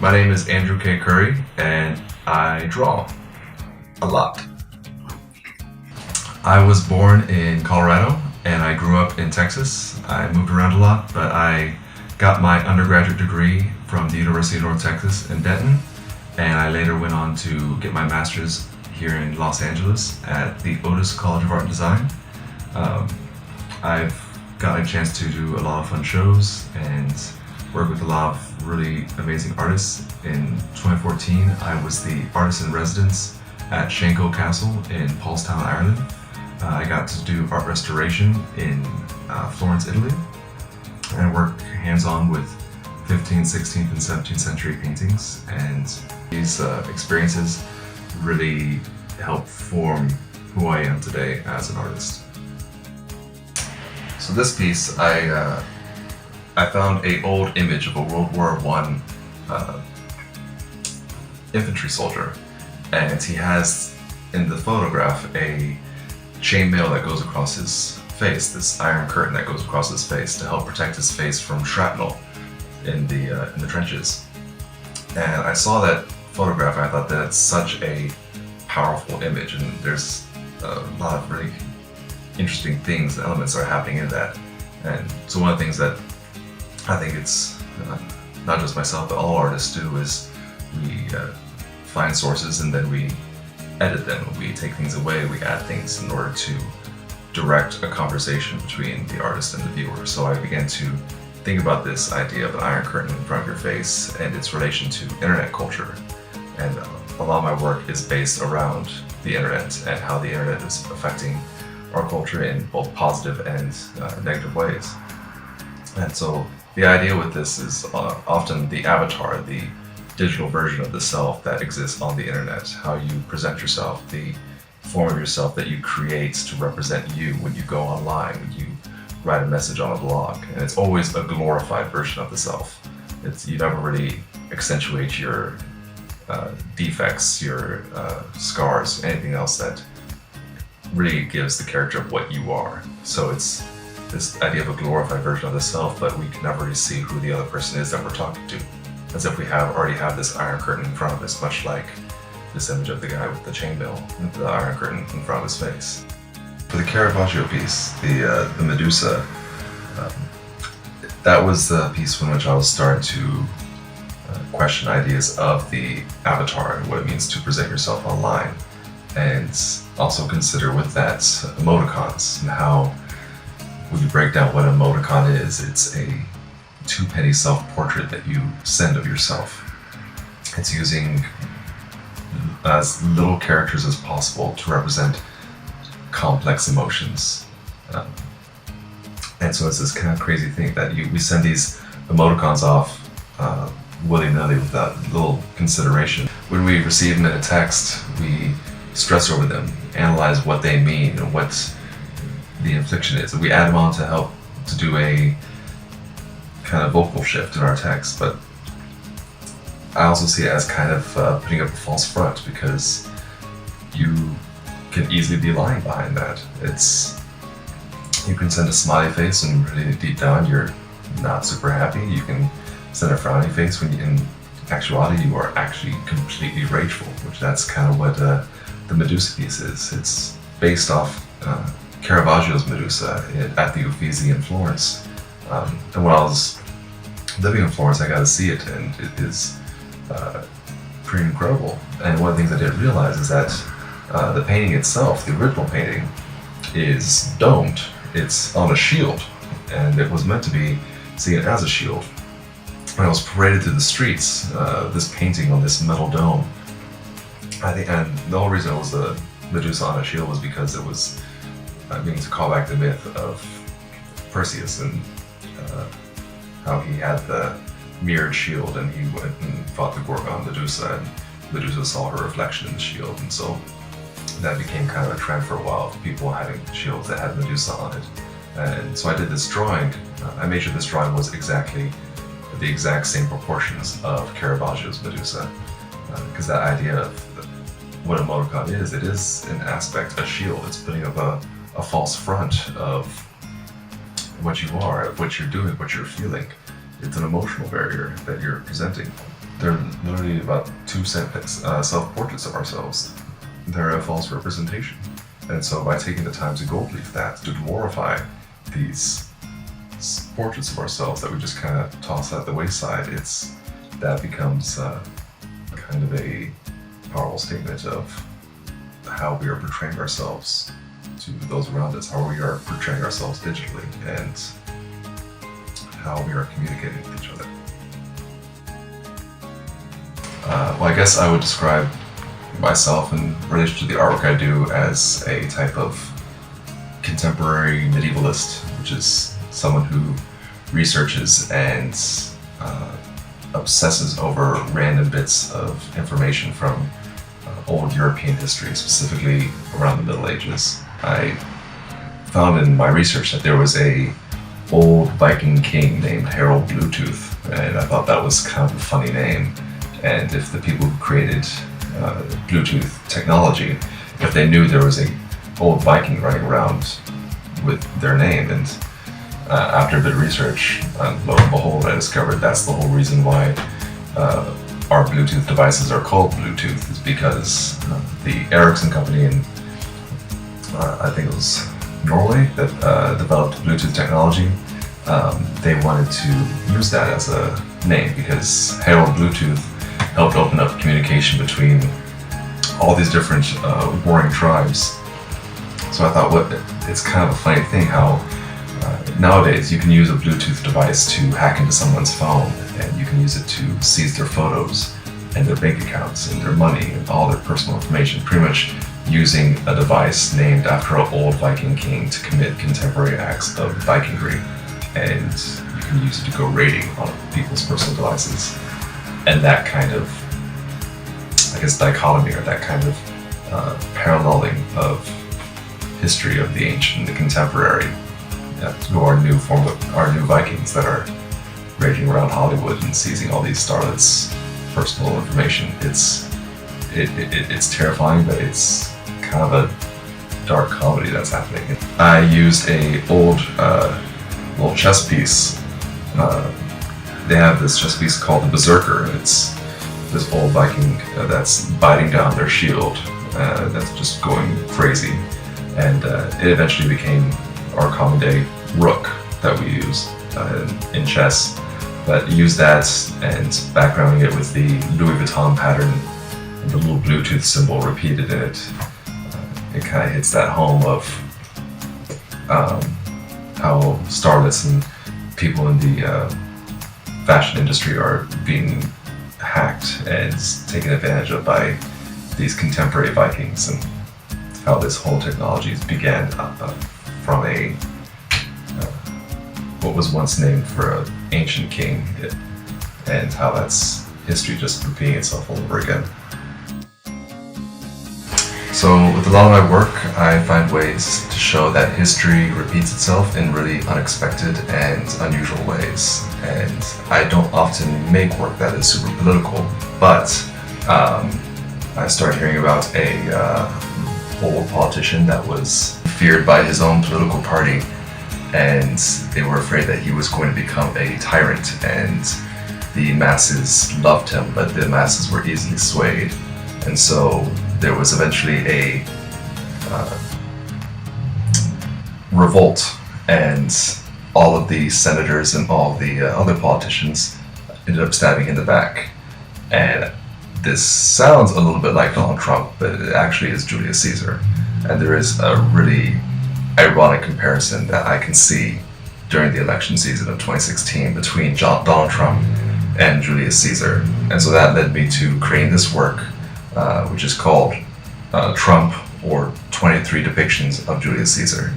My name is Andrew K. Curry, and I draw a lot. I was born in Colorado, and I grew up in Texas. I moved around a lot, but I got my undergraduate degree from the University of North Texas in Denton, and I later went on to get my master's here in Los Angeles at the Otis College of Art and Design. I've gotten a chance to do a lot of fun shows and work with a lot of really amazing artists. In 2014, I was the artist in residence at Shankill Castle in Paulstown, Ireland. I got to do art restoration in Florence, Italy, and work hands-on with 15th, 16th, and 17th century paintings. And these experiences really help form who I am today as an artist. So this piece, I found an old image of a World War I infantry soldier, and he has in the photograph a chainmail that goes across his face, this iron curtain that goes across his face to help protect his face from shrapnel in the trenches. And I saw that photograph and I thought that's such a powerful image, and there's a lot of really interesting things, elements are happening in that. And so one of the things that I think it's not just myself, but all artists do is we find sources and then we edit them. We take things away, we add things in order to direct a conversation between the artist and the viewer. So I began to think about this idea of an iron curtain in front of your face and its relation to internet culture. And a lot of my work is based around the internet and how the internet is affecting our culture in both positive and negative ways. And so the idea with this is often the avatar, the digital version of the self that exists on the internet, how you present yourself, the form of yourself that you create to represent you when you go online, when you write a message on a blog. And it's always a glorified version of the self. You never really accentuate your defects, your scars, anything else that really gives the character of what you are. So it's this idea of a glorified version of the self, but we can never really see who the other person is that we're talking to, as if we already have this iron curtain in front of us, much like this image of the guy with the chainmail, with the iron curtain in front of his face. For the Caravaggio piece, the Medusa, that was the piece in which I was starting to question ideas of the avatar and what it means to present yourself online, and also consider with that emoticons and how, when you break down what an emoticon is, it's a 2-penny self-portrait that you send of yourself. It's using as little characters as possible to represent complex emotions. And so it's this kind of crazy thing that we send these emoticons off willy-nilly without little consideration. When we receive them in a text, we stress over them, analyze what they mean and what the infliction is. We add them on to help to do a kind of vocal shift in our text, but I also see it as kind of putting up a false front, because you can easily be lying behind that. You can send a smiley face and really deep down you're not super happy. You can send a frowny face when in actuality you are actually completely rageful, which that's kind of what the Medusa piece is. It's based off Caravaggio's Medusa at the Uffizi in Florence. And when I was living in Florence, I got to see it, and it is pretty incredible. And one of the things I didn't realize is that the painting itself, the original painting, is domed. It's on a shield, and it was meant to be seen as a shield. When I was paraded through the streets, this painting on this metal dome, I think, and the whole reason it was the Medusa on a shield was because it was meaning to call back the myth of Perseus and how he had the mirrored shield, and he went and fought the Gorgon Medusa, and Medusa saw her reflection in the shield, and so that became kind of a trend for a while of people having shields that had Medusa on it. And so I did this drawing. I made sure this drawing was exactly the exact same proportions of Caravaggio's Medusa, because that idea of what a emoticon is, it is an aspect, a shield. It's putting up a false front of what you are, of what you're doing, what you're feeling. It's an emotional barrier that you're presenting. They're literally about two self-portraits of ourselves. They're a false representation. And so by taking the time to gold leaf that, to glorify these portraits of ourselves that we just kind of toss at the wayside, that becomes kind of a powerful statement of how we are portraying ourselves to those around us, how we are portraying ourselves digitally, and how we are communicating with each other. Well, I guess I would describe myself in relation to the artwork I do as a type of contemporary medievalist, which is someone who researches and obsesses over random bits of information from old European history, specifically around the Middle Ages. I found in my research that there was a old Viking king named Harald Bluetooth, and I thought that was kind of a funny name. And if the people who created Bluetooth technology, if they knew there was a old Viking running around with their name, and after a bit of research, lo and behold, I discovered that's the whole reason why our Bluetooth devices are called Bluetooth, is because the Ericsson company in, I think it was Norway, that developed Bluetooth technology, they wanted to use that as a name because Harald Bluetooth helped open up communication between all these different warring tribes. So I thought, it's kind of a funny thing how nowadays you can use a Bluetooth device to hack into someone's phone, and you can use it to seize their photos and their bank accounts and their money and all their personal information, pretty much using a device named after an old Viking king to commit contemporary acts of Vikingry. And you can use it to go raiding on people's personal devices. And that kind of, I guess, dichotomy, or that kind of paralleling of history of the ancient and the contemporary, to our new Vikings that are raging around Hollywood and seizing all these starlets' personal information. It's terrifying, but it's kind of a dark comedy that's happening. I used a old chess piece. They have this chess piece called the Berserker, and it's this old Viking that's biting down their shield, that's just going crazy. And it eventually became our common day rook that we use in chess. But use that and backgrounding it with the Louis Vuitton pattern and the little Bluetooth symbol repeated in it, it kind of hits that home of how starlets and people in the fashion industry are being hacked and taken advantage of by these contemporary Vikings, and how this whole technology began from a what was once named for an ancient king, and how that's history just repeating itself all over again. So with a lot of my work, I find ways to show that history repeats itself in really unexpected and unusual ways. And I don't often make work that is super political, but I started hearing about a old politician that was feared by his own political party, and they were afraid that he was going to become a tyrant, and the masses loved him, but the masses were easily swayed. And so there was eventually a revolt, and all of the senators and all the other politicians ended up stabbing him in the back. And this sounds a little bit like Donald Trump, but it actually is Julius Caesar. And there is a really ironic comparison that I can see during the election season of 2016 between Donald Trump and Julius Caesar. And so that led me to creating this work, which is called Trump, or 23 Depictions of Julius Caesar.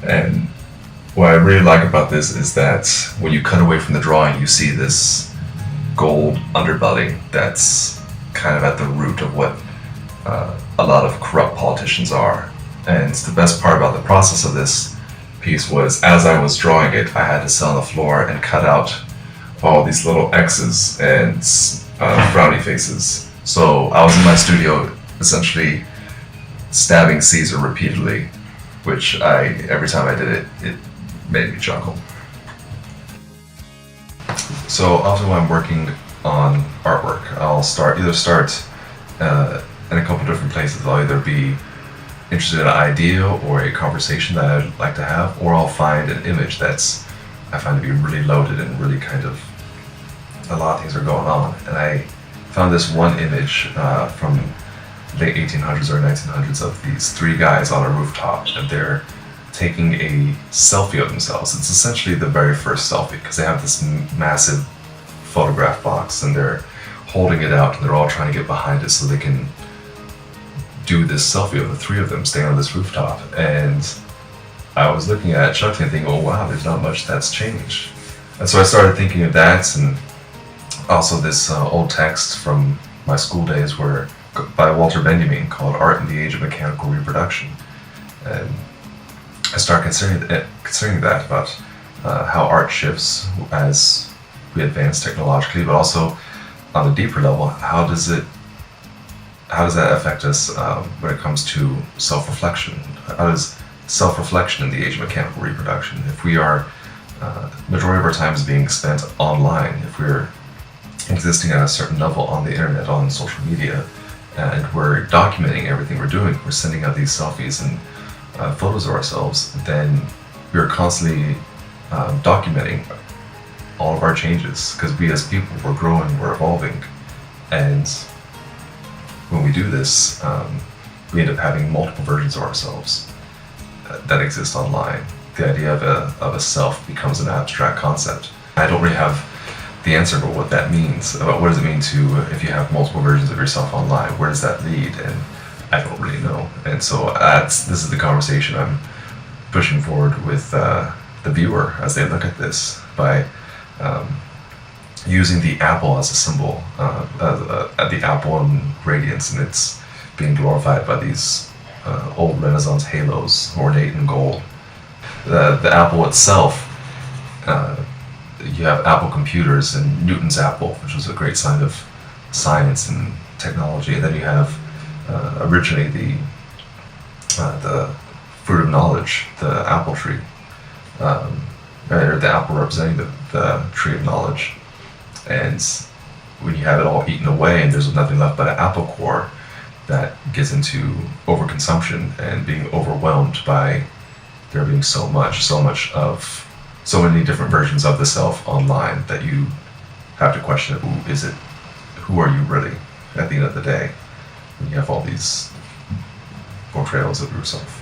And what I really like about this is that when you cut away from the drawing, you see this gold underbelly that's kind of at the root of what a lot of corrupt politicians are. And the best part about the process of this piece was, as I was drawing it, I had to sit on the floor and cut out all these little X's and frowny faces. So I was in my studio essentially stabbing Caesar repeatedly, which every time I did it, it made me chuckle. So often when I'm working on artwork, I'll start in a couple different places. I'll either be interested in an idea or a conversation that I'd like to have, or I'll find an image I find to be really loaded and really kind of a lot of things are going on. And I found this one image from late 1800s or 1900s of these three guys on a rooftop, and they're taking a selfie of themselves. It's essentially the very first selfie, because they have this massive photograph box and they're holding it out and they're all trying to get behind it so they can do this selfie of the three of them standing on this rooftop. And I was looking at it, chuckling, and thinking, oh wow, there's not much that's changed. And so I started thinking of that, and also this old text from my school days by Walter Benjamin called Art in the Age of Mechanical Reproduction. And I started considering that about how art shifts as we advance technologically, but also on a deeper level, how does that affect us when it comes to self-reflection? How does self-reflection in the age of mechanical reproduction, if we are majority of our time is being spent online, if we're existing at a certain level on the internet, on social media, and we're documenting everything we're doing, we're sending out these selfies and photos of ourselves, then we're constantly documenting all of our changes, because we as people, we're growing, we're evolving, and when we do this, we end up having multiple versions of ourselves that exist online. The idea of a self becomes an abstract concept. I don't really have the answer for what that means. About what does it mean if you have multiple versions of yourself online? Where does that lead? And I don't really know. And so this is the conversation I'm pushing forward with the viewer as they look at this, by using the apple as a symbol, the apple and radiance, and it's being glorified by these old Renaissance halos, ornate in gold. The apple itself, you have Apple computers and Newton's apple, which was a great sign of science and technology, and then you have originally the fruit of knowledge, the apple tree, or the apple representing the tree of knowledge. And when you have it all eaten away and there's nothing left but an apple core, that gets into overconsumption and being overwhelmed by there being so many different versions of the self online, that you have to question who are you really at the end of the day, when you have all these portrayals of yourself.